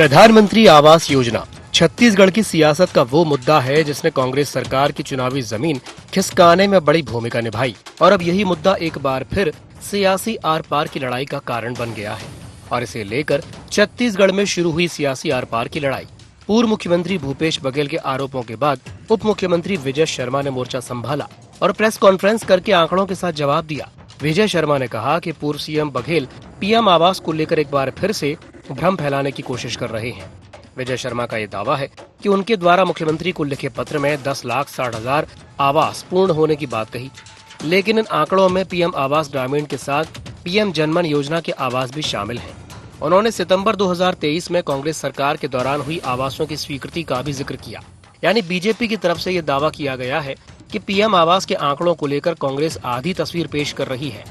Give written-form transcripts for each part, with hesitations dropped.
प्रधानमंत्री आवास योजना छत्तीसगढ़ की सियासत का वो मुद्दा है जिसने कांग्रेस सरकार की चुनावी जमीन खिसकाने में बड़ी भूमिका निभाई और अब यही मुद्दा एक बार फिर सियासी आर पार की लड़ाई का कारण बन गया है। और इसे लेकर छत्तीसगढ़ में शुरू हुई सियासी आर पार की लड़ाई। पूर्व मुख्यमंत्री भूपेश बघेल के आरोपों के बाद उप मुख्यमंत्री विजय शर्मा ने मोर्चा संभाला और प्रेस कॉन्फ्रेंस करके आंकड़ों के साथ जवाब दिया। विजय शर्मा ने कहा कि पूर्व सीएम बघेल पीएम आवास को लेकर एक बार फिर से भ्रम फैलाने की कोशिश कर रहे हैं। विजय शर्मा का ये दावा है कि उनके द्वारा मुख्यमंत्री को लिखे पत्र में 10,60,000 आवास पूर्ण होने की बात कही, लेकिन इन आंकड़ों में पीएम आवास ग्रामीण के साथ पीएम जनमन योजना के आवास भी शामिल हैं। उन्होंने सितंबर 2023 में कांग्रेस सरकार के दौरान हुई आवासों की स्वीकृति का भी जिक्र किया। यानी बीजेपी की तरफ से ये दावा किया गया है कि पीएम आवास के आंकड़ों को लेकर कांग्रेस आधी तस्वीर पेश कर रही है।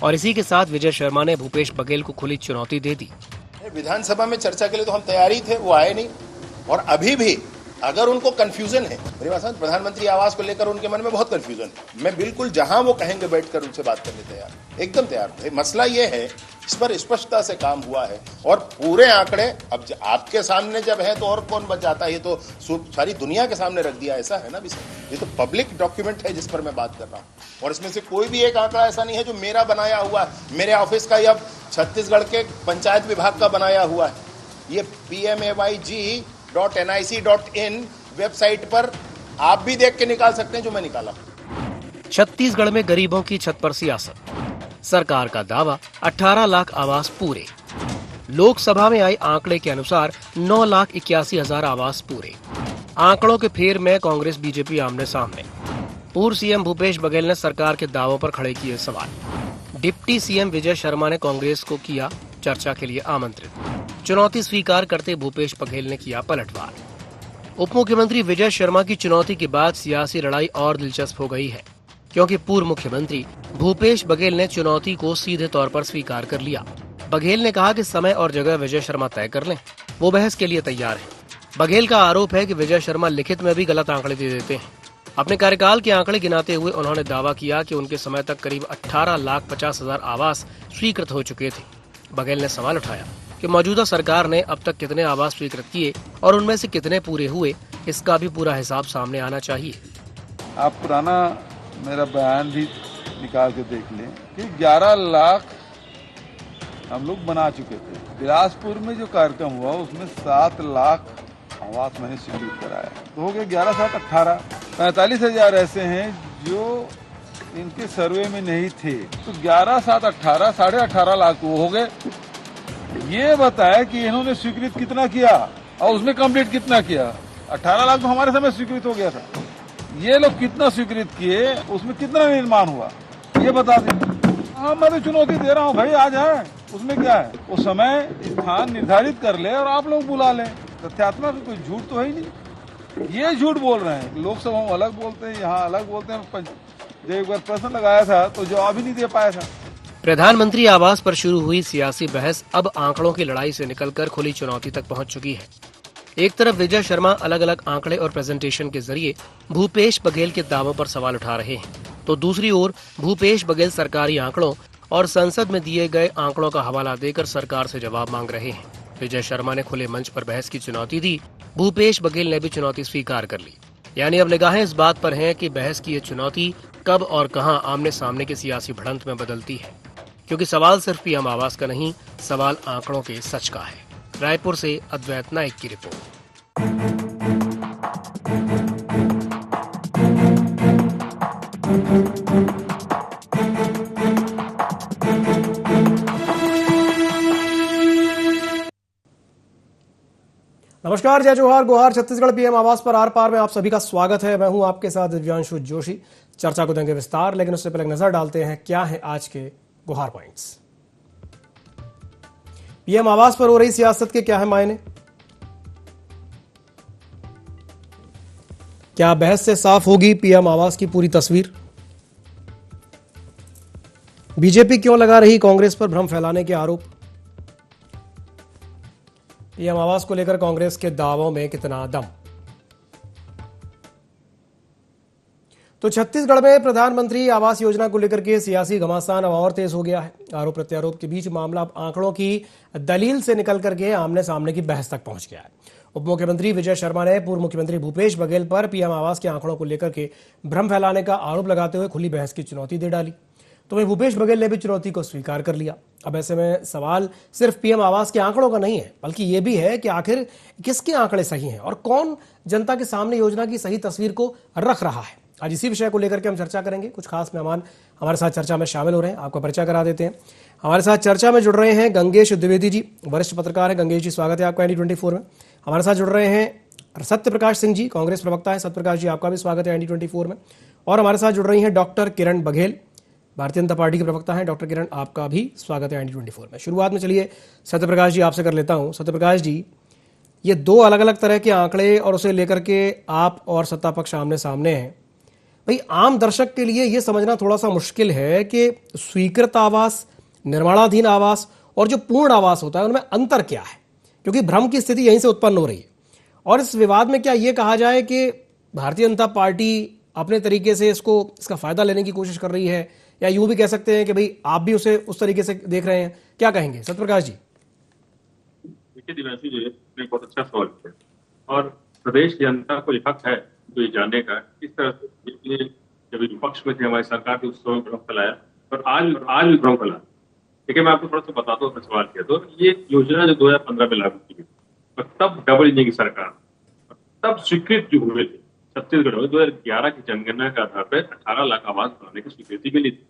और इसी के साथ विजय शर्मा ने भूपेश बघेल को खुली चुनौती दे दी। विधानसभा में चर्चा के लिए तो हम तैयार ही थे, वो आए नहीं। और अभी भी अगर उनको कंफ्यूजन है, मेरी बात समझ, प्रधानमंत्री आवास को लेकर उनके मन में बहुत कंफ्यूजन है, मैं बिल्कुल जहां वो कहेंगे बैठकर उनसे बात करने तैयार, एकदम तैयार हूं। मसला ये है, इस पर स्पष्टता से काम हुआ है और पूरे आंकड़े अब आपके सामने जब है तो और कौन बच जाता है। ये तो सारी दुनिया के सामने रख दिया, ऐसा है ना विषय। ये तो पब्लिक डॉक्यूमेंट है जिस पर मैं बात कर रहा हूँ और इसमें से कोई भी एक आंकड़ा ऐसा नहीं है जो मेरा बनाया हुआ है, मेरे ऑफिस का या छत्तीसगढ़ के पंचायत विभाग का बनाया हुआ है। ये pmayg.nic.in वेबसाइट पर आप भी देख के निकाल सकते हैं जो मैं निकाला। छत्तीसगढ़ में गरीबों की छत पर सियासत। सरकार का दावा 18 लाख आवास पूरे। लोकसभा में आई आंकड़े के अनुसार 9,81,000 आवास पूरे। आंकड़ों के फेर में कांग्रेस बीजेपी आमने सामने। पूर्व सीएम भूपेश बघेल ने सरकार के दावों पर खड़े किए सवाल। डिप्टी सीएम विजय शर्मा ने कांग्रेस को किया चर्चा के लिए आमंत्रित। चुनौती स्वीकार करते भूपेश बघेल ने किया पलटवार। उप मुख्यमंत्री विजय शर्मा की चुनौती के बाद सियासी लड़ाई और दिलचस्प हो गई है, क्योंकि पूर्व मुख्यमंत्री भूपेश बघेल ने चुनौती को सीधे तौर पर स्वीकार कर लिया। बघेल ने कहा कि समय और जगह विजय शर्मा तय कर लें, वो बहस के लिए तैयार है। बघेल का आरोप है कि विजय शर्मा लिखित में भी गलत आंकड़े दे देते हैं। अपने कार्यकाल के आंकड़े गिनाते हुए उन्होंने दावा किया कि उनके समय तक करीब 18,50,000 आवास स्वीकृत हो चुके थे। बघेल ने सवाल उठाया कि मौजूदा सरकार ने अब तक कितने आवास स्वीकृत किए और उनमें से कितने पूरे हुए, इसका भी पूरा हिसाब सामने आना चाहिए। आप पुराना मेरा बयान भी निकाल के देख लें कि 11 लाख हम लोग बना चुके थे। बिलासपुर में जो कार्यक्रम हुआ उसमें 7 लाख आवास मैंने स्वीकृत कराया, तो हो गए 11, 7, 18। 45,000 ऐसे हैं जो इनके सर्वे में नहीं थे, तो 11, 7, 18, 18.5 लाख वो हो गए। ये बताया कि इन्होंने स्वीकृत कितना किया और उसमें कंप्लीट कितना किया। 18 लाख तो हमारे समय स्वीकृत हो गया था, ये लोग कितना स्वीकृत किए, उसमें कितना निर्माण हुआ, ये बता दें। हाँ, मैं तो चुनौती दे रहा हूँ भाई, आ जाए, उसमें क्या है। वो समय स्थान निर्धारित कर ले और आप लोग बुला लें। तथ्यात्मक कोई झूठ तो है ही नहीं। ये झूठ बोल रहे हैं, लोकसभा में अलग बोलते हैं, यहाँ अलग बोलते हैं। जब एक बार प्रश्न लगाया था तो जवाब ही नहीं दे पाया था। प्रधानमंत्री आवास पर शुरू हुई सियासी बहस अब आंकड़ों की लड़ाई से निकलकर खुली चुनौती तक पहुंच चुकी है। एक तरफ विजय शर्मा अलग अलग आंकड़े और प्रेजेंटेशन के जरिए भूपेश बघेल के दावों पर सवाल उठा रहे हैं, तो दूसरी ओर भूपेश बघेल सरकारी आंकड़ों और संसद में दिए गए आंकड़ों का हवाला देकर सरकार से जवाब मांग रहे हैं। विजय शर्मा ने खुले मंच पर बहस की चुनौती दी, भूपेश बघेल ने भी चुनौती स्वीकार कर ली। यानी अब निगाहें इस बात पर हैं कि बहस की ये चुनौती कब और कहां आमने सामने की सियासी भिड़ंत में बदलती है, क्योंकि सवाल सिर्फ पीएम आवास का नहीं, सवाल आंकड़ों के सच का है। रायपुर से अद्वैत नाइक की रिपोर्ट। नमस्कार, जय जोहार, गुहार। छत्तीसगढ़ पीएम आवास पर आर पार में आप सभी का स्वागत है। मैं हूं आपके साथ दिव्यांशु जोशी। चर्चा को देंगे विस्तार, लेकिन उससे पहले नजर डालते हैं क्या है आज के गुहार पॉइंट्स। पीएम आवास पर हो रही सियासत के क्या है मायने? क्या बहस से साफ होगी पीएम आवास की पूरी तस्वीर? बीजेपी क्यों लगा रही कांग्रेस पर भ्रम फैलाने के आरोप? पीएम आवास को लेकर कांग्रेस के दावों में कितना दम? तो छत्तीसगढ़ में प्रधानमंत्री आवास योजना को लेकर के सियासी घमासान अब और तेज हो गया है। आरोप प्रत्यारोप के बीच मामला अब आंकड़ों की दलील से निकल करके आमने सामने की बहस तक पहुंच गया है। उप मुख्यमंत्री विजय शर्मा ने पूर्व मुख्यमंत्री भूपेश बघेल पर पीएम आवास के आंकड़ों को लेकर के भ्रम फैलाने का आरोप लगाते हुए खुली बहस की चुनौती दे डाली। तो वहीं भूपेश बघेल ने भी चुनौती को स्वीकार कर लिया। अब ऐसे में सवाल सिर्फ पीएम आवास के आंकड़ों का नहीं है, बल्कि ये भी है कि आखिर किसके आंकड़े सही हैं और कौन जनता के सामने योजना की सही तस्वीर को रख रहा है। आज इसी विषय को लेकर के हम चर्चा करेंगे। कुछ खास मेहमान हमारे साथ चर्चा में शामिल हो रहे हैं, आपका परिचय करा देते हैं। हमारे साथ चर्चा में जुड़ रहे हैं गंगेश द्विवेदी जी, वरिष्ठ पत्रकार हैं। गंगेश जी, स्वागत है आपका ND24 में। हमारे साथ जुड़ रहे हैं सत्य प्रकाश सिंह जी, कांग्रेस प्रवक्ता है। सत्य प्रकाश जी, आपका भी स्वागत है ND24 में। और हमारे साथ जुड़ रही हैं डॉक्टर किरण बघेल, भारतीय जनता पार्टी के प्रवक्ता हैं। डॉक्टर किरण, आपका भी स्वागत है ND24 में। शुरुआत में चलिए सत्य प्रकाश जी आपसे कर लेता हूं। सत्य प्रकाश जी, ये दो अलग अलग तरह के आंकड़े और उसे लेकर के आप और सत्ता पक्ष आमने सामने हैं। भाई, आम दर्शक के लिए यह समझना थोड़ा सा मुश्किल है कि स्वीकृत आवास, निर्माणाधीन आवास और जो पूर्ण आवास होता है उनमें अंतर क्या है, क्योंकि भ्रम की स्थिति यहीं से उत्पन्न हो रही है। और इस विवाद में क्या यह कहा जाए कि भारतीय जनता पार्टी अपने तरीके से इसका फायदा लेने की कोशिश कर रही है, या यूं भी कह सकते हैं कि भाई आप भी उसे उस तरीके से देख रहे हैं? क्या कहेंगे सत्यप्रकाश जी? देखिए दिव्यांशु जी ने बहुत अच्छा सवाल किया, और प्रदेश की जनता को ये हक है तो ये जानने का किस तरह से जब विपक्ष में थे हमारी सरकार के उस समय भ्रम फैलाया और आज भी भ्रम फैला। देखिए, मैं आपको थोड़ा सा बताता हूँ सवाल किया। तो ये योजना जो 2015 में लागू की गई और तब डबल इंजन की सरकार, तब स्वीकृत जो हुए थे छत्तीसगढ़ में 2011 की जनगणना के आधार पर 18 लाख आवास बनाने की स्वीकृति मिली थी।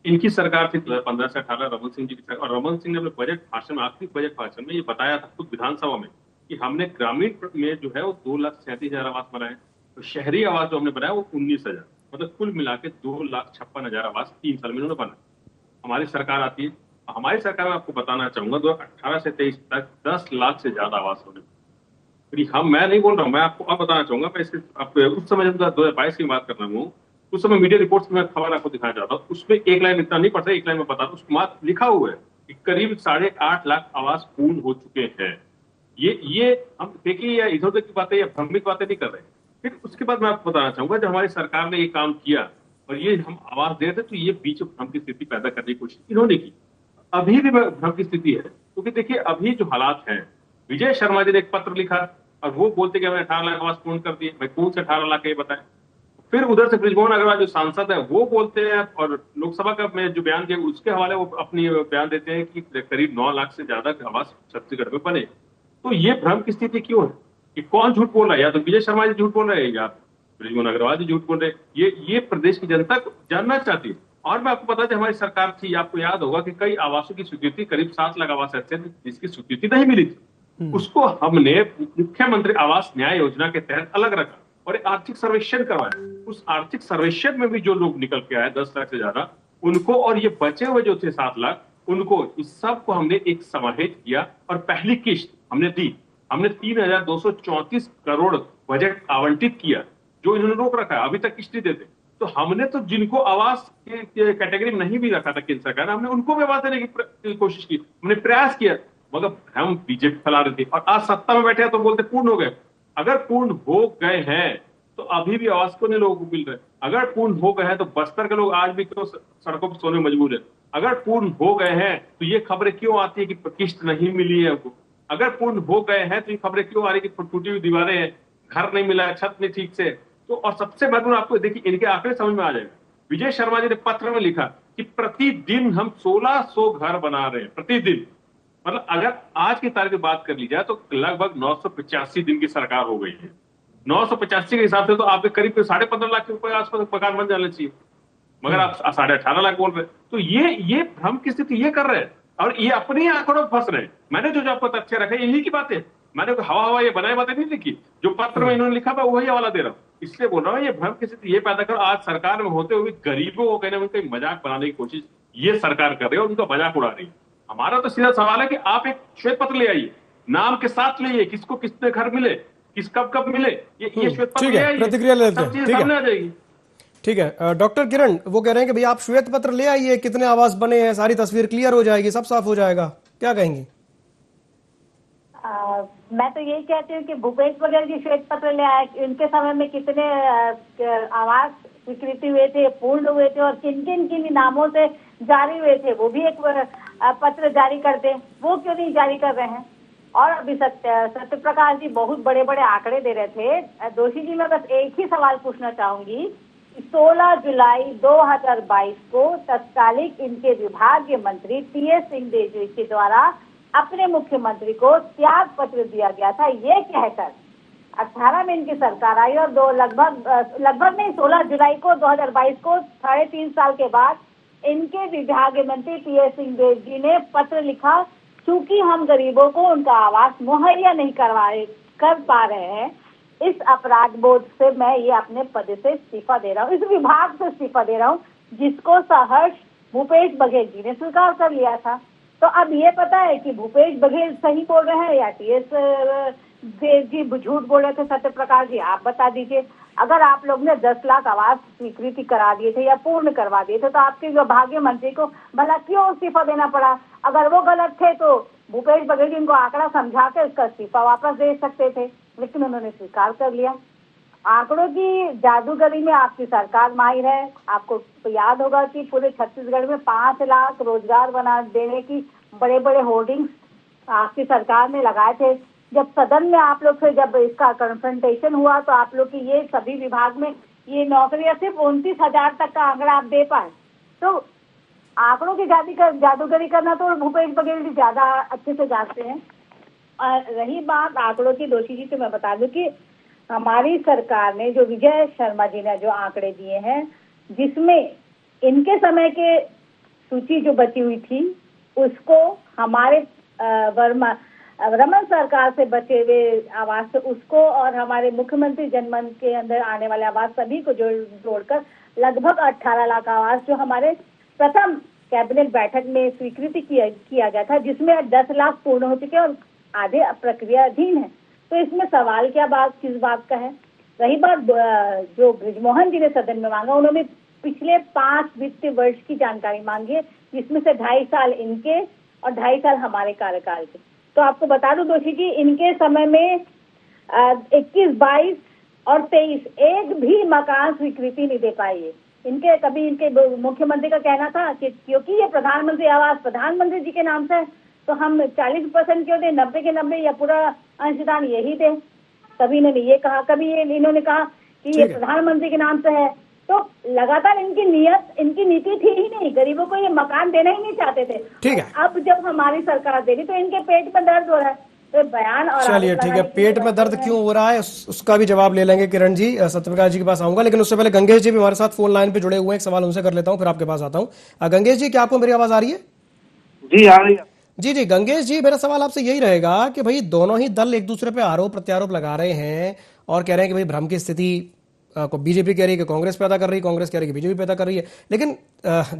इनकी सरकार थी 2015 से 18, रमन सिंह जी की सरकार। और रमन सिंह ने अपने बजट भाषण में, आखिरी बजट भाषण में ये बताया था खुद विधानसभा में कि हमने ग्रामीण में जो है वो 2,37,000 आवास बनाए, तो शहरी आवास जो हमने बनाया वो 19,000, मतलब कुल मिला के 2,56,000 आवास 3 साल में उन्होंने बनाए। हमारी सरकार आती है, हमारी सरकार में आपको बताना चाहूंगा 2018 से 23 तक 10 लाख से ज्यादा आवास होने। हम, मैं नहीं बोल रहा हूँ, मैं आपको अब बताना चाहूंगा। मैं इसके उस समय जब 2022 की बात कर रहा हूँ, उस समय मीडिया रिपोर्ट्स में खबर आपको दिखाना चाहता हूँ। उसमें एक लाइन इतना नहीं पढ़ता, एक लाइन में बता दूं, उसमें लिखा हुआ है कि करीब 8.5 लाख आवास पूर्ण हो चुके हैं। ये हम देखिए, या इधर उधर की बातें या भ्रमित बातें नहीं कर रहे। फिर उसके बाद मैं आपको बताना चाहूंगा, जब हमारी सरकार ने ये काम किया और ये हम आवास दे रहे थे, तो ये बीच भ्रम की स्थिति पैदा करने की कोशिश इन्होंने की। अभी भी भ्रम की स्थिति है, क्योंकि देखिए अभी जो हालात हैं, विजय शर्मा जी ने एक पत्र लिखा और वो बोलते कि हमने 18 लाख आवास पूर्ण कर दिए। भाई, कौन से 18 लाख ये बताएं। फिर उधर से बृजमोहन अग्रवाल जो सांसद है वो बोलते हैं, और लोकसभा का में जो बयान दिया उसके हवाले वो अपनी बयान देते हैं कि करीब 9 लाख से ज्यादा आवास छत्तीसगढ़ में बने। तो ये भ्रम की स्थिति क्यों है? कि कौन झूठ बोल रहा है? या तो विजय शर्मा जी झूठ बोल रहे हैं, या बृजमोहन अग्रवाल जी झूठ बोल रहे हैं। ये प्रदेश की जनता को जानना चाहती है। और मैं आपको बता दें, हमारी सरकार थी, आपको याद होगा कि कई आवासों की स्वीकृति, करीब 7 लाख आवास ऐसे जिसकी स्वीकृति नहीं मिली थी, उसको हमने मुख्यमंत्री आवास न्याय योजना के तहत अलग रखा और एक आर्थिक सर्वेक्षण करवाया। उस आर्थिक सर्वेक्षण में भी जो लोग निकल के आए 10 लाख से ज्यादा, उनको, और ये बचे हुए जो थे 7 लाख, उनको, इस सब को हमने एक समाहित किया और पहली किस्त हमने दी। हमने 3,234 करोड़ बजट आवंटित किया, जो इन्होंने रोक रखा है, अभी तक किस्त नहीं देते। तो हमने तो जिनको आवास के कैटेगरी में नहीं भी रखा था केंद्र सरकार ने, हमने उनको भी आवास देने की कोशिश की, हमने प्रयास किया, मगर हम बीजेपी फैला रहे थे। और आज सत्ता में बैठे तो बोलते पूर्ण हो गए। अगर पूर्ण हो गए हैं तो अभी भी आवास को नहीं लोगों को मिल रहे। अगर पूर्ण हो गए हैं तो बस्तर के लोग आज भी क्यों सड़कों पर सोने मजबूर है? अगर पूर्ण हो गए हैं तो ये खबरें क्यों आती है कि किस्त नहीं मिली है उनको? अगर पूर्ण हो गए हैं तो ये खबरें क्यों आ रही कि टूटी हुई दीवारें हैं, घर नहीं मिला है, छत नहीं ठीक से? तो और सबसे महत्वपूर्ण आपको देखिए, इनके आंकड़े समझ में आ जाएगा। विजय शर्मा जी ने पत्र में लिखा कि प्रतिदिन हम 1600 घर बना रहे हैं, प्रतिदिन। मतलब अगर आज की तारीख की बात कर ली जाए तो लगभग 985 दिन की सरकार हो गई है। 985 के हिसाब से तो आपके करीब 15.5 लाख रुपए आसपास मकान बन जाना चाहिए, मगर आप 18.5 लाख बोल रहे हैं। तो ये भ्रम की स्थिति ये कर रहे हैं, और ये अपने आंकड़ों में फंस रहे हैं। मैंने जो आपको तथ्य रखे इन्हीं की बातें, मैंने हवा ये बनाए बातें नहीं लिखी। जो पत्र में इन्होंने लिखा था वही हवाला दे रहा हूं। इसलिए बोल रहा हूँ, ये भ्रम की स्थिति ये पैदा कर, आज सरकार में होते हुए गरीबों को कहने उनका मजाक बनाने की कोशिश ये सरकार कर रही है और उनका मजाक उड़ा रही है। हमारा तो सीधा सवाल है कि आप एक श्वेत पत्र ले आइए, नाम के साथ ले आइए, किसको कितने घर मिले, किस कब मिले, ये श्वेत पत्र ले आइए, प्रतिक्रिया लेते हैं, ठीक सामने आ जाएगी। ठीक है। डॉक्टर किरण, वो कह रहे हैं कि भाई आप श्वेत पत्र ले आइए, कितने आवास बने हैं, सारी तस्वीर क्लियर हो जाएगी, सब साफ हो जाएगा। क्या कहेंगी? मैं तो यही कहती हूँ कि भूपेश बघेल जी श्वेत पत्र ले आए, उनके समय में कितने आवास स्वीकृति हुए थे, पूर्ण हुए थे और किन किन नामों से जारी हुए थे, वो भी एक पत्र जारी कर दें, वो क्यों नहीं जारी कर रहे हैं। और अभी सत्य प्रकाश जी बहुत बड़े बड़े आंकड़े दे रहे थे। दोषी जी, मैं बस एक ही सवाल पूछना चाहूंगी, 16 जुलाई 2022 को तत्कालिक इनके विभागीय मंत्री टी.एस. सिंहदेव के द्वारा अपने मुख्यमंत्री को त्याग पत्र दिया गया था, ये कहकर 18 में इनकी सरकार आई और लगभग नहीं 16 जुलाई को 2022 को 3.5 साल के बाद इनके विभागीय मंत्री टी.एस. सिंहदेव जी ने पत्र लिखा, चूंकि हम गरीबों को उनका आवास मुहैया नहीं कर पा रहे हैं, इस अपराध बोध से मैं ये अपने पद से इस्तीफा दे रहा हूँ, इस विभाग से इस्तीफा दे रहा हूँ, जिसको सहर्ष भूपेश बघेल जी ने स्वीकार कर लिया था। तो अब ये पता है कि भूपेश बघेल सही बोल रहे हैं या टी.एस. जी झूठ बोल रहे थे। सत्य प्रकाश जी, आप बता दीजिए, अगर आप लोग ने 10 लाख आवास स्वीकृति करा दिए थे या पूर्ण करवा दिए थे तो आपके विभागीय मंत्री को भला क्यों इस्तीफा देना पड़ा? अगर वो गलत थे तो भूपेश बघेल जी इनको आंकड़ा समझा के उसका इस्तीफा वापस दे सकते थे, लेकिन उन्होंने स्वीकार कर लिया। आंकड़ों की जादूगरी में आपकी सरकार माहिर है। आपको तो याद होगा कि पूरे छत्तीसगढ़ में 5 लाख रोजगार बना देने की बड़े बड़े होर्डिंग्स आपकी सरकार ने लगाए थे। जब सदन में आप लोग से जब इसका कन्फ्रंटेशन हुआ तो आप लोग की ये सभी विभाग में ये नौकरियां सिर्फ 29,000 तक का आंकड़ा आप दे पाए। तो आंकड़ों की जादूगरी करना तो भूपेश बघेल जी ज्यादा अच्छे से जानते हैं। और रही बात आंकड़ों की, दोषी जी, तो मैं बता दूं कि हमारी सरकार ने जो विजय शर्मा जी ने जो आंकड़े दिए हैं, जिसमें इनके समय के सूची जो बची हुई थी उसको हमारे रमन सरकार से बचे हुए आवास से उसको और हमारे मुख्यमंत्री जनमन के अंदर आने वाले आवास सभी को जोड़कर लगभग 18 लाख आवास जो हमारे प्रथम कैबिनेट बैठक में स्वीकृति किया गया था, जिसमें 10 लाख पूर्ण हो चुके और आधे प्रक्रियाधीन है। तो इसमें सवाल किस बात का है? रही बात जो बृजमोहन जी ने सदन में मांगा, उन्होंने पिछले 5 वित्तीय वर्ष की जानकारी मांगी है, जिसमें से 2.5 साल इनके और 2.5 साल हमारे कार्यकाल के। तो आपको बता दूं दोषी जी, इनके समय में 21, 22 और 23 एक भी मकान स्वीकृति नहीं दे पाई है। इनके मुख्यमंत्री का कहना था कि क्योंकि ये प्रधानमंत्री आवास प्रधानमंत्री जी के नाम से है तो हम 40% क्यों दें, 90 के 90 या पूरा अंशदान यही दें। कभी इन्होंने ये कहा, कभी इन्होंने कहा कि ये प्रधानमंत्री के नाम से है। तो लगातार इनकी नीति थी ही नहीं, गरीबों को ये मकान देना ही नहीं चाहते थे। ठीक है, अब जब हमारी सरकार दे रही तो इनके पेट में दर्द हो रहा है। तो बयान और चलिए ठीक है, पेट में दर्द क्यों हो रहा है उसका भी जवाब ले लेंगे किरण जी। सत्यप्रकाश जी के पास आऊंगा, लेकिन उससे पहले गंगेश जी भी हमारे साथ फोन लाइन पे जुड़े हुए हैं, एक सवाल उनसे कर लेता हूं फिर आपके पास आता हूं। गंगेश जी, क्या आपको मेरी आवाज आ रही है? जी आ रही है। जी, गंगेश जी, मेरा सवाल आपसे यही रहेगा कि भाई दोनों ही दल एक दूसरे पे आरोप प्रत्यारोप लगा रहे हैं और कह रहे हैं कि भाई भ्रम की स्थिति को बीजेपी कह रही है कि कांग्रेस पैदा कर रही है, कांग्रेस कह रही है कि बीजेपी पैदा कर रही है। लेकिन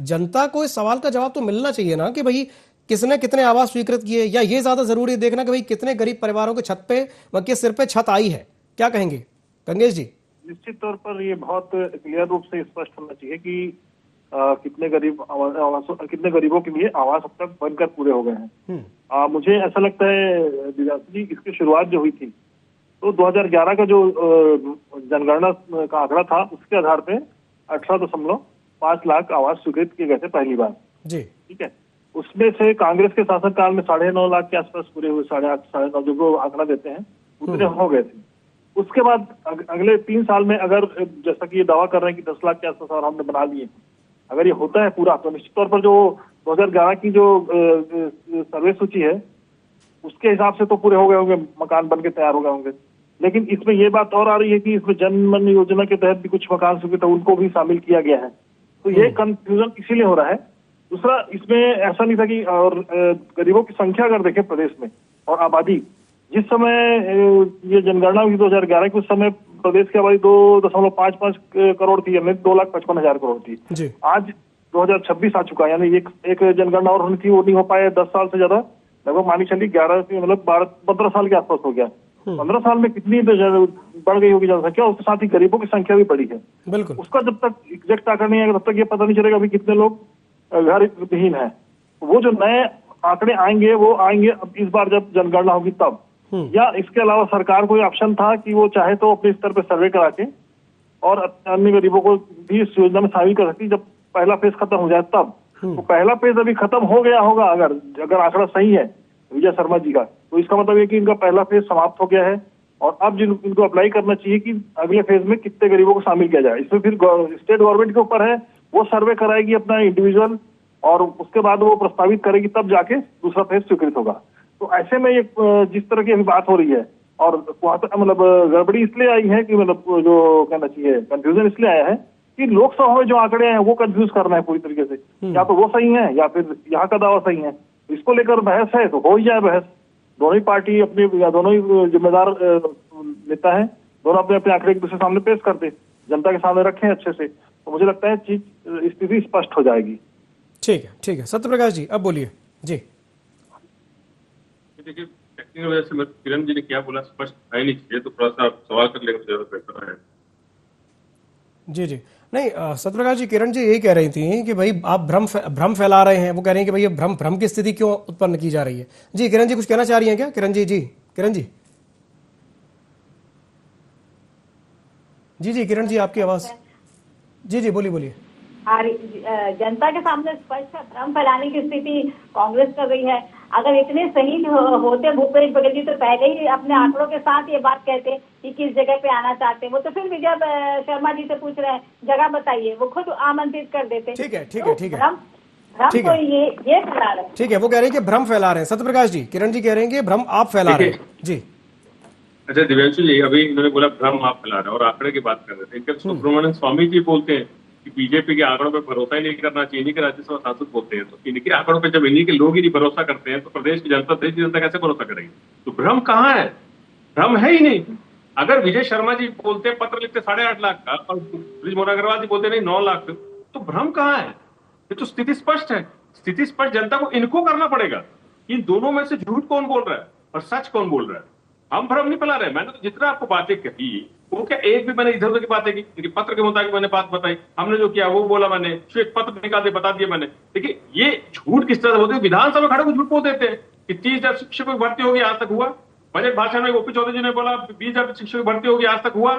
जनता को इस सवाल का जवाब तो मिलना चाहिए ना कि भाई किसने कितने आवास स्वीकृत किए, या ये ज्यादा जरूरी है देखना कि भाई कितने गरीब परिवारों के छत पे उनके सिर पे छत आई है? क्या कहेंगे गंगेश जी? निश्चित तौर पर ये बहुत क्लियर रूप से स्पष्ट होना चाहिए कि कितने गरीबों के लिए आवास अब तक बनकर पूरे हो गए हैं। मुझे ऐसा लगता है दिव्यांश जी, इसकी शुरुआत जो हुई थी तो 2011 का जो जनगणना का आंकड़ा था उसके आधार पे 18.5 लाख आवास स्वीकृत किए गए थे पहली बार जी। ठीक है, उसमें से कांग्रेस के शासनकाल में 9.5 लाख के आसपास पूरे हुए, 8.5 9.5 जो आंकड़ा देते हैं उतने हो गए थे। उसके बाद अगले 3 साल में अगर जैसा कि ये दावा कर रहे हैं कि 10 लाख के आसपास और हमने बना लिए, अगर ये होता है पूरा तो निश्चित तौर पर जो 2011 की जो सर्वे सूची है उसके हिसाब से तो पूरे हो गए होंगे, मकान बन के तैयार हो गए होंगे। लेकिन इसमें ये बात और आ रही है कि इसमें जनमन योजना के तहत भी कुछ मकान स्वीकृत है, उनको भी शामिल किया गया है। तो ये कंफ्यूजन इसीलिए हो रहा है। दूसरा, इसमें ऐसा नहीं था कि और गरीबों की संख्या अगर देखें प्रदेश में और आबादी, जिस समय ये जनगणना हुई 2011 के, उस समय प्रदेश की आबादी 2.55 करोड़ थी, यानी 2,55,000 करोड़ थी। आज 2026 आ चुका है, यानी एक जनगणना और होनी थी, वो नहीं हो पाया 10 साल से ज्यादा, लगभग मानी चली 11 से मतलब 12-15 साल के आसपास हो गया। 15 साल में कितनी बढ़ गई होगी जनसंख्या, उसके साथ ही गरीबों की संख्या भी बढ़ी है। बिल्कुल, उसका जब तक एग्जैक्ट आंकड़ा नहीं आएगा तब तक ये पता नहीं चलेगा अभी कितने लोग घर विहीन है। वो जो नए आंकड़े आएंगे वो आएंगे अब इस बार जब जनगणना होगी तब, या इसके अलावा सरकार को ये ऑप्शन था कि वो चाहे तो अपने स्तर पर सर्वे करा के और अन्य गरीबों को भी इस योजना में शामिल कर सकती है जब पहला फेज खत्म हो जाए तब। तो पहला फेज अभी खत्म हो गया होगा अगर आंकड़ा सही है विजय शर्मा जी का, तो इसका मतलब है कि इनका पहला फेज समाप्त हो गया है और अब इनको अप्लाई करना चाहिए कि अगले फेज में कितने गरीबों को शामिल किया जाए। इसमें फिर स्टेट गवर्नमेंट के ऊपर है, वो सर्वे कराएगी अपना इंडिविजुअल और उसके बाद वो प्रस्तावित करेगी, तब जाके दूसरा फेज स्वीकृत होगा। तो ऐसे में ये जिस तरह की अभी बात हो रही है और वहां तक मतलब गड़बड़ी इसलिए आई है कि मतलब जो कहना चाहिए कंफ्यूजन इसलिए आया है कि लोकसभा में जो आंकड़े हैं वो कंफ्यूज करना है पूरी तरीके से, या तो वो सही है या फिर यहाँ का दावा सही है। इसको लेकर बहस है तो हो ही जाए बहस, दोनों ही पार्टी अपनी या दोनों ही जिम्मेदार नेता है, दोनों अपने अपने आंकड़े एक दूसरे सामने पेश करते, जनता के सामने रखें अच्छे से, तो मुझे लगता है चीज स्थिति स्पष्ट हो जाएगी। ठीक है सत्य प्रकाश जी अब बोलिए जी। देखिए टेक्निकल वजह से किरण जी ने क्या बोला स्पष्ट है नहीं, ये तो थोड़ा सा सवाल कर लेगा ज्यादा बेहतर है। जी नहीं सत्यप्रकाश जी, किरण जी यही कह रही थी कि भाई आप भ्रम फैला रहे हैं। वो कह रही हैं कि भाई ये भ्रम की स्थिति क्यों उत्पन्न की जा रही है। जी किरण जी कुछ कहना चाह रही हैं क्या? किरण जी किरण जी जी किरण जी आपकी आवाज जी बोलिए। जनता के सामने स्पष्ट भ्रम फैलाने की स्थिति कांग्रेस कर रही है। अगर इतने सही होते भूपेश बघेल जी तो पहले ही अपने आंकड़ों के साथ ये बात कहते कि किस जगह पे आना चाहते हैं। वो तो फिर विजय शर्मा जी से पूछ रहे हैं जगह बताइए, वो खुद आमंत्रित कर देते। ठीक है भ्रम तो ये फैला रहे हैं। ठीक है, वो कह रहे हैं कि भ्रम फैला रहे हैं सत्यप्रकाश जी। किरण जी कह रहे हैं कि भ्रम आप फैला रहे हैं जी। अच्छा दिव्यांशु जी, अभी इन्होंने बोला भ्रम आप फैला रहे हैं और आंकड़े की बात कर रहे थे। इनके सुब्रमण्यम स्वामी जी बोलते हैं कि बीजेपी के आंकड़ों पे भरोसा ही नहीं करना चाहिए। इन्हीं के राज्यसभा सांसद बोलते हैं, तो इनके आंकड़ों पे जब इन्हीं के लोग ही नहीं भरोसा करते हैं तो प्रदेश की जनता कैसे भरोसा करेगी? तो भ्रम कहाँ है? भ्रम है ही नहीं। अगर विजय शर्मा जी बोलते हैं पत्र लिखते 8.5 लाख का और बृजमोहन अग्रवाल जी बोलते नहीं 9 लाख, तो भ्रम कहाँ है? ये तो स्थिति स्पष्ट है। स्थिति स्पष्ट जनता को इनको करना पड़ेगा। इन दोनों में से झूठ कौन बोल रहा है और सच कौन बोल रहा है? हम भ्रम नहीं फैला रहे। मैंने तो जितना आपको बातें कही वो क्या एक भी मैंने इधर उधर की बातें की, पत्र के मुताबिक मैंने बात बताई। हमने जो किया वो बोला, मैंने श्वेत पत्र निकाल दे बता दिया मैंने। देखिए ये झूठ किस तरह से होते हैं। विधानसभा में खड़े को झूठ बोल देते हैं कि 30,000 शिक्षकों की भर्ती होगी, आज तक हुआ। बजट भाषण में ओपी चौधरी जी ने बोला 20,000 शिक्षकों की भर्ती होगी, आज तक हुआ।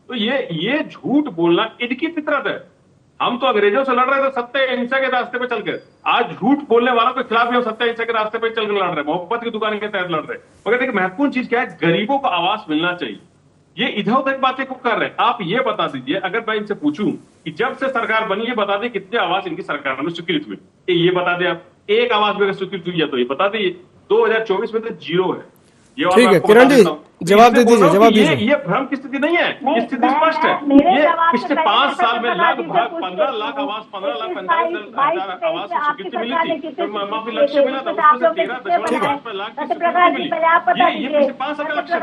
तो ये झूठ बोलना इनकी फितरत है। हम तो अंग्रेजों से लड़ रहे थे सत्य अहिंसा के रास्ते पे चलकर, आज झूठ बोलने वालों के खिलाफ भी हम सत्य अहिंसा के रास्ते पे चलकर लड़ रहे हैं, मोहब्बत की दुकान के तहत लड़ रहे हैं। मगर देखिए महत्वपूर्ण चीज क्या है, गरीबों को आवास मिलना चाहिए। ये इधर उधर बातें क्यों कर रहे हैं? आप ये बता दीजिए, अगर मैं इनसे पूछूं कि जब से सरकार बनी है बता दें कितने आवास इनकी सरकार में स्वीकृत हुए, ये बता दें। आप एक आवास में स्वीकृत हुई है तो ये बता दीजिए। 2024 में तो 0 है। ठीक है किरण जी जवाब दे दीजिए। ये भ्रम की स्थिति नहीं है, स्थिति स्पष्ट है। ये पिछले 5 साल में लगभग 15 लाख आवास, 15 लाख 45,000 आवास की स्वीकृति मिली थी। माफी लक्ष्य मिला था, उसमें से 13.5 लाख की स्वीकृति मिली। ये पिछले 5 साल का लक्ष्य है।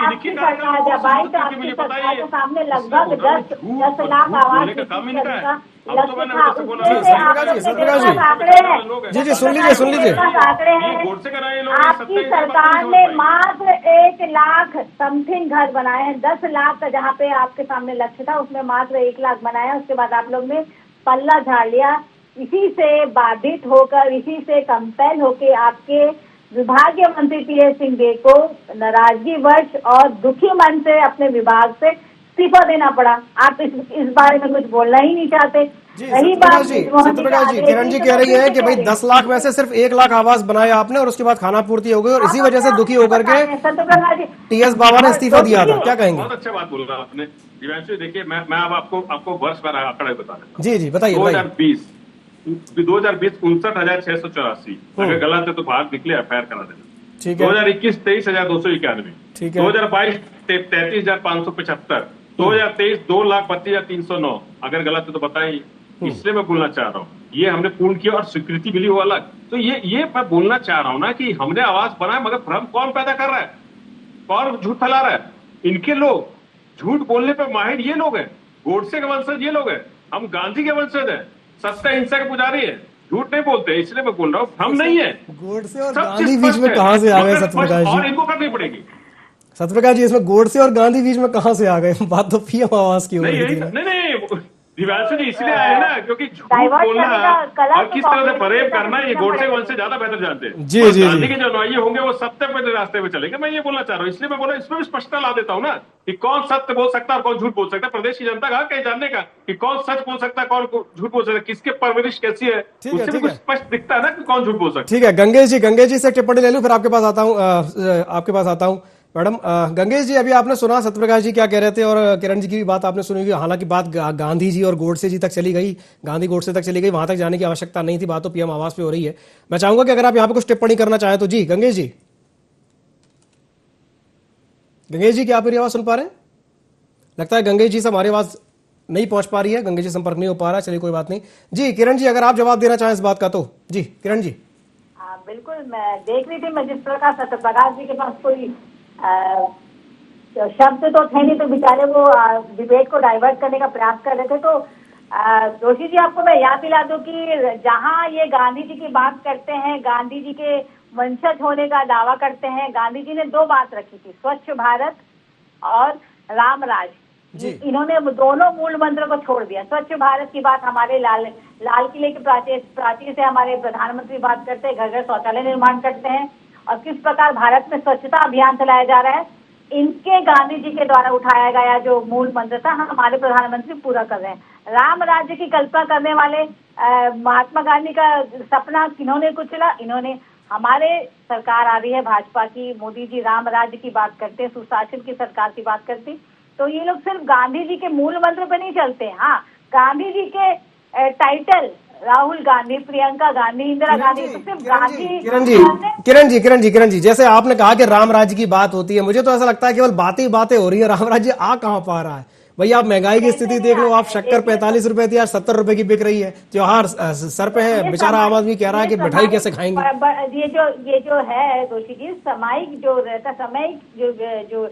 लिखित कार्यक्रम मिली, बताइए सामने लगभग 10 लाख आवास काम इनका है। हम तो मैंने आपसे बोला जी सुन लीजिए। आपकी सरकार ने मात्र 1 लाख समथिंग घर बनाए हैं। 10 लाख का जहाँ पे आपके सामने लक्ष्य था उसमें मात्र 1 लाख बनाया। उसके बाद आप लोग ने पल्ला झाड़ लिया। इसी से बाधित होकर, इसी से कंपेल होकर आपके विभागीय मंत्री टीएस सिंह को नाराजगी वर्ष और दुखी मन से अपने विभाग से इस्तीफा देना पड़ा। आप इस बारे में कुछ बोलना ही नहीं चाहते। सत्यप्रकाश जी किरण जी कह रही है कि भाई 10 लाख में से सिर्फ 1 लाख आवास बनाए आपने और उसके बाद खाना पूर्ति हो गई और इसी वजह से दुखी होकर के टीएस बाबा ने इस्तीफा दिया था। क्या कहेंगे? बहुत अच्छा बात बोल रहा आपने दिव्यांशु। देखिए मैं अब आपको वर्ष पर आंकड़ा बता देता हूं। जी बताइए। 2020 59,684। अगर गलत है तो बाहर निकले एफआईआर करा देना। 2021 23,291। 2022 33,575। 2023 2,32,309। अगर गलत है तो बताइए। इसलिए मैं बोलना चाह रहा हूँ ये हमने पूर्ण किया और स्वीकृति मिली वो अलग। तो ये मैं बोलना चाह रहा हूँ ना कि हमने आवास बनाया, मगर भ्रम कौन पैदा कर रहा है, कौन झूठ फैला रहा है? इनके लोग झूठ बोलने पे माहिर ये लोग हैं। गोडसे के वंशज ये लोग हैं, हम गांधी के वंशज हैं, सत्य अहिंसा के पुजारी है, झूठ नहीं बोलते। इसलिए मैं बोल रहा हूँ भ्रम नहीं है। गोडसे और गांधी बीच में कहां से आ गए सत्यप्रकाश जी? और इनको करनी पड़ेगी सत्यप्रकाश जी, इसमें गोडसे और गांधी बीच में कहां से आ गए? बात तो पीएम आवास की हो रही थी। नहीं दिव्यांशु जी इसलिए आए हैं ना, क्योंकि झूठ Divert बोलना करने का कला और तो किस तरह से कांग्रेस फरेब के करना ये साथ गोडसे पड़ेगा। वंश से ज्यादा बेहतर जानते हैं। जी, और जी, गांधी जी। के जो अनुयायी होंगे वो सत्य पे रास्ते पे चलेंगे। मैं ये बोलना चाह रहा हूँ, इसलिए मैं बोला इसमें भी स्पष्टता ला देता हूँ ना कि कौन सत्य बोल सकता है और कौन झूठ बोल सकता है। प्रदेश की जनता का हक है जानने का कि कौन सच बोल सकता है, कौन झूठ बोल सकता है, किसके परवरिश कैसी है, ठीक है, उससे भी ठीक कुछ है। स्पष्ट दिखता है ना कि कौन झूठ बोल सकता है। ठीक है, गंगेश जी से टिप्पणी ले लूं, फिर आपके पास आता हूं। आपके पास आता हूं मैडम। गंगेश जी, अभी आपने सुना सत्यप्रकाश जी क्या कह रहे थे और किरण जी की भी बात आपने सुनी होगी। हालांकि बात गांधी जी और गोडसे जी तक चली गई, गांधी गोडसे तक चली गई, वहां तक जाने की आवश्यकता नहीं थी, बात तो पीएम आवास पे हो रही है। मैं चाहूंगा कि अगर आप यहाँ पे कुछ टिप्पणी करना चाहें तो। जी गंगेश जी, क्या आप मेरी आवाज सुन पा रहे हैं? लगता है गंगेश जी से हमारी आवाज नहीं पहुंच पा रही है, गंगेश जी संपर्क नहीं हो पा रहा। चलिए कोई बात नहीं। जी किरण जी, अगर आप जवाब देना चाहें इस बात का तो। जी किरण जी। हाँ बिल्कुल, मैं देख रही थी, मैं जिस प्रकार सत्यप्रकाश जी के पास कोई शब्द तो थे नहीं, तो बेचारे वो डिबेट को डाइवर्ट करने का प्रयास कर रहे थे। तो जोशी जी, आपको मैं याद दिला दूं कि जहां ये गांधी जी की बात करते हैं, गांधी जी के वंशज होने का दावा करते हैं, गांधी जी ने दो बात रखी थी, स्वच्छ भारत और राम राज। इन्होंने दोनों मूल मंत्र को छोड़ दिया। स्वच्छ भारत की बात हमारे लाल किले के प्राचीर से हमारे प्रधानमंत्री बात करते हैं, घर घर शौचालय निर्माण करते हैं, और किस प्रकार भारत में स्वच्छता अभियान चलाया जा रहा है, इनके गांधी जी के द्वारा उठाया गया जो मूल मंत्र था हमारे प्रधानमंत्री पूरा कर रहे हैं। राम राज्य की कल्पना करने वाले महात्मा गांधी का सपना किन्होंने कुचला? इन्होंने। हमारे सरकार आ रही है भाजपा की, मोदी जी राम राज्य की बात करते हैं, सुशासन की सरकार की बात करते हैं, तो ये लोग सिर्फ गांधी जी के मूल मंत्र पे नहीं चलते। हाँ, गांधी जी के टाइटल, राहुल गांधी, प्रियंका गांधी, इंदिरा गांधी, तो सिर्फ गांधी। किरण जी, जैसे आपने कहा कि राम राज्य की बात होती है, मुझे तो ऐसा लगता है केवल बातें हो रही है, राम राज्य आ कहां पा रहा है? भैया आप महंगाई की स्थिति देख लो, आप शक्कर 45 रुपए थी, आज 70 रुपए की बिक रही है, त्योहार सर पे है, बेचारा आम आदमी कह रहा है कि मिठाई कैसे खाएंगे? ये जो है दोषी जी, सामयिक जो रहता, सामयिक जो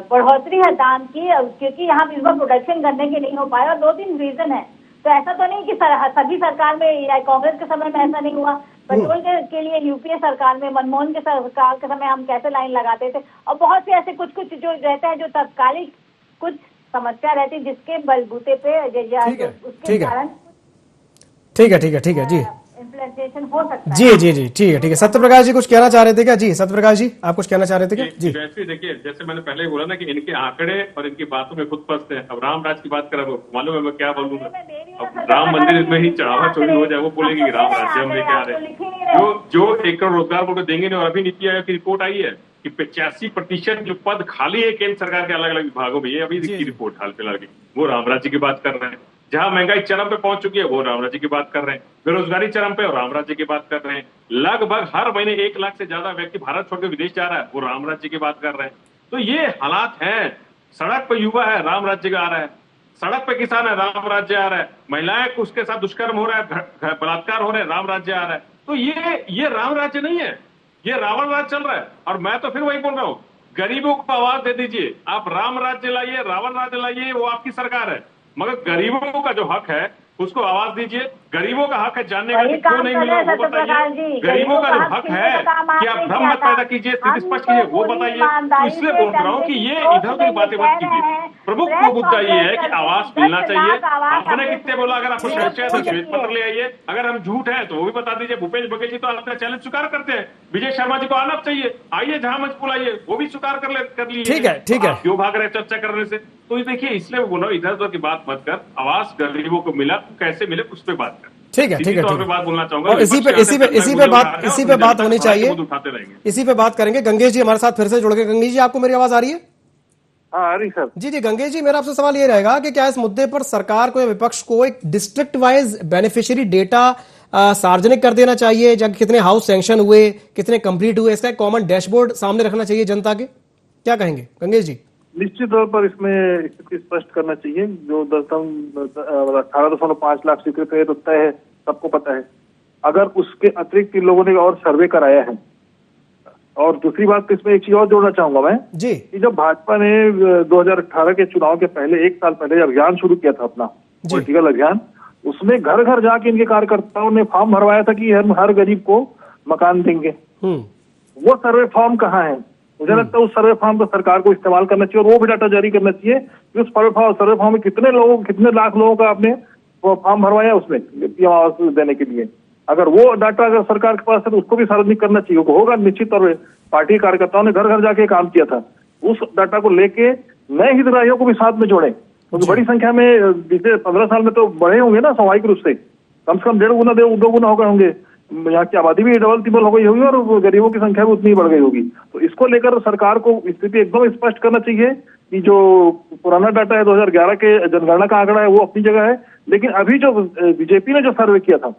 बढ़ोतरी है दाम की, क्योंकि यहाँ इस बार प्रोडक्शन करने के नहीं हो पाया, और 2-3 रीजन है। तो ऐसा तो नहीं कि सभी सरकार में या कांग्रेस के समय में ऐसा नहीं हुआ। पेट्रोल के लिए यूपीए सरकार में, मनमोहन के सरकार के समय हम कैसे लाइन लगाते थे, और बहुत से ऐसे कुछ जो रहता है, जो तत्कालिक कुछ समस्या रहती, जिसके बलबूते पे उसके कारण ठीक है जी, इम्प्लीमेंटेशन हो सकता है। जी ठीक है। सत्यप्रकाश जी कुछ कहना चाह रहे थे क्या? जी सत्यप्रकाश जी, आप कुछ कहना चाह रहे थे क्या? जी वैसे देखिए, जैसे मैंने पहले ही बोला ना कि इनके आंकड़े और इनकी बातों में खुद फंसते हैं। अब राम राज की बात करें, मालूम है मैं क्या बोलूंगा, अब राम मंदिर में ही चढ़ावा चोरी हो जाए, वो बोलेंगे कि राम राज्य हम लेके आ रहे हैं। जो 1 करोड़ रोजगार को देंगे नहीं, और अभी नीति आयोग की रिपोर्ट आई है कि 85% जो पद खाली है केंद्र सरकार के अलग अलग विभागों में, ये अभी की रिपोर्ट हाल फिलहाल की, वो राम राज्य की बात कर रहे हैं। जहां महंगाई चरम पे पहुंच चुकी है, वो राम राज्य की बात कर रहे हैं। बेरोजगारी चरम पे, और राम राज्य की बात कर रहे हैं। लगभग हर महीने 1 लाख से ज्यादा व्यक्ति भारत छोड़कर विदेश जा रहा है, वो राम राज्य की बात कर रहे हैं। तो ये हालात हैं। सड़क पे युवा है, राम राज्य का आ रहा है। सड़क पे किसान है, राम राज्य आ रहा है। महिलाएं उसके साथ दुष्कर्म हो रहा है, बलात्कार हो रहे हैं, राम राज्य आ रहा है। तो ये राम राज्य नहीं है, ये रावण राज चल रहा है। और मैं तो फिर वही बोल रहा हूँ, गरीबों को आवाज दे दीजिए। आप राम राज्य लाइए, रावण राज्य लाइए, वो आपकी सरकार है, मगर गरीबों का जो हक है उसको आवाज दीजिए। गरीबों का हक है जानने का कि क्यों नहीं मिला, वो बताइए। गरीबों का जो हक है कि आप भ्रम मत पैदा कीजिए, स्थिति स्पष्ट कीजिए, वो बताइए। तो इसलिए बोल रहा हूँ कि ये इधर उधर बातें मत कीजिए। प्रमुख मुद्दा ये है कि आवास मिलना चाहिए। आपने कितने बोला, अगर आपको संशय है तो श्वेत पत्र ले आइए। अगर हम झूठ है तो वो भी बता दीजिए। भूपेश बघेल जी तो अपना चैलेंज स्वीकार करते हैं, विजय शर्मा जी को आना चाहिए, आइए जहां मंच बुलाइए, वो भी स्वीकार कर लीजिए। ठीक है। क्यों भाग रहे चर्चा करने से? तो देखिए, इसलिए वो बोला इधर उधर की बात मत कर, आवास गरीबों को मिला, कैसे मिले उस पर बात कर। ठीक है बात बोलना चाहूंगा, और इसी पे बात होनी चाहिए, इसी पे बात करेंगे। गंगेश जी हमारे साथ फिर से जुड़ गए। गंगेश जी, आपको मेरी आवाज आ रही है? हाँ आ रही सर। जी गंगेश जी, मेरा आपसे सवाल ये रहेगा कि क्या इस मुद्दे पर सरकार को या विपक्ष को एक डिस्ट्रिक्ट वाइज बेनिफिशियरी डेटा सार्वजनिक कर देना चाहिए, जब कितने हाउस सैंक्शन हुए, कितने कंप्लीट हुए, इसका एक कॉमन डैशबोर्ड सामने रखना चाहिए जनता के? क्या कहेंगे गंगेश जी? निश्चित तौर पर इसमें स्थिति स्पष्ट करना चाहिए। जो 18.5 लाख स्वीकृत है तो तय है, सबको पता है। अगर उसके अतिरिक्त इन लोगों ने और सर्वे कराया है, और दूसरी बात इसमें एक चीज और जोड़ना चाहूंगा मैं जी, कि जब भाजपा ने 2018 के चुनाव के पहले 1 साल पहले अभियान शुरू किया था अपना पॉलिटिकल अभियान, उसमें घर घर जाके इनके कार्यकर्ताओं ने फॉर्म भरवाया था कि हम हर गरीब को मकान देंगे। वो सर्वे फॉर्म कहाँ है? मुझे लगता है उस सर्वे फॉर्म को सरकार को इस्तेमाल करना चाहिए और वो भी डाटा जारी करना चाहिए कि उस सर्वे फॉर्म में कितने लाख लोगों का आपने फॉर्म भरवाया उसमें पीएम आवास देने के लिए। अगर वो डाटा अगर सरकार के पास है तो उसको भी सार्वजनिक करना चाहिए। होगा निश्चित तौर पर पार्टी कार्यकर्ताओं ने घर घर जाके काम किया था, उस डाटा को लेके नए हितग्राहियों को भी साथ में जोड़े, क्योंकि बड़ी संख्या में पिछले 15 साल में तो बढ़े होंगे ना स्वाभाविक रूप से, कम से कम 1.5 गुना 2 गुना हो गए होंगे, यहाँ की आबादी भी डबल ट्रिपल हो गई होगी और गरीबों की संख्या भी उतनी बढ़ गई होगी। तो इसको लेकर सरकार को स्थिति एकदम स्पष्ट करना चाहिए कि जो पुराना डाटा है 2011 के जनगणना का आंकड़ा है वो अपनी जगह है, लेकिन अभी जो बीजेपी ने जो सर्वे किया था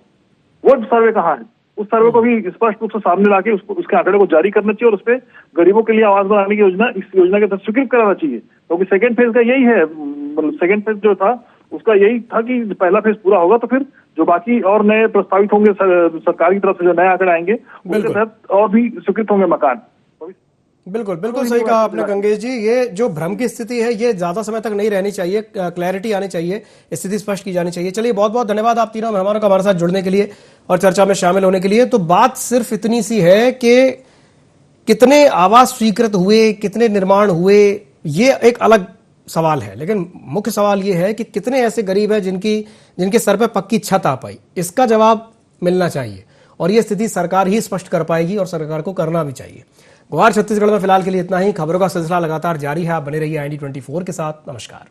वो सर्वे कहाँ है, उस सर्वे को भी स्पष्ट रूप से सामने लाके उसके आंकड़े को जारी करना चाहिए और उस पर गरीबों के लिए आवास बनाने की योजना इस योजना के तहत स्वीकृत कराना चाहिए। क्योंकि सेकंड फेज का यही है, मतलब सेकंड फेज जो था उसका यही था कि पहला फेज पूरा होगा तो फिर जो बाकी और नए प्रस्तावित होंगे सरकार की तरफ से जो नए आंकड़े आएंगे उसके तहत और भी स्वीकृत होंगे मकान। बिल्कुल बिल्कुल सही कहा आपने गंगेश जी। ये जो भ्रम की स्थिति है ये ज्यादा समय तक नहीं रहनी चाहिए, क्लैरिटी आनी चाहिए, स्थिति स्पष्ट की जानी चाहिए। चलिए बहुत बहुत धन्यवाद आप तीनों मेहमानों का हमारे साथ जुड़ने के लिए और चर्चा में शामिल होने के लिए। तो बात सिर्फ इतनी सी है कि कितने आवास स्वीकृत हुए, कितने निर्माण हुए, ये एक अलग सवाल है, लेकिन मुख्य सवाल ये है कि कितने ऐसे गरीब हैं जिनके सर पे पक्की छत आ पाई, इसका जवाब मिलना चाहिए और ये स्थिति सरकार ही स्पष्ट कर पाएगी और सरकार को करना भी चाहिए। गुहार छत्तीसगढ़ में फिलहाल के लिए इतना ही। खबरों का सिलसिला लगातार जारी है, आप बने रहिए IND24 के साथ। नमस्कार।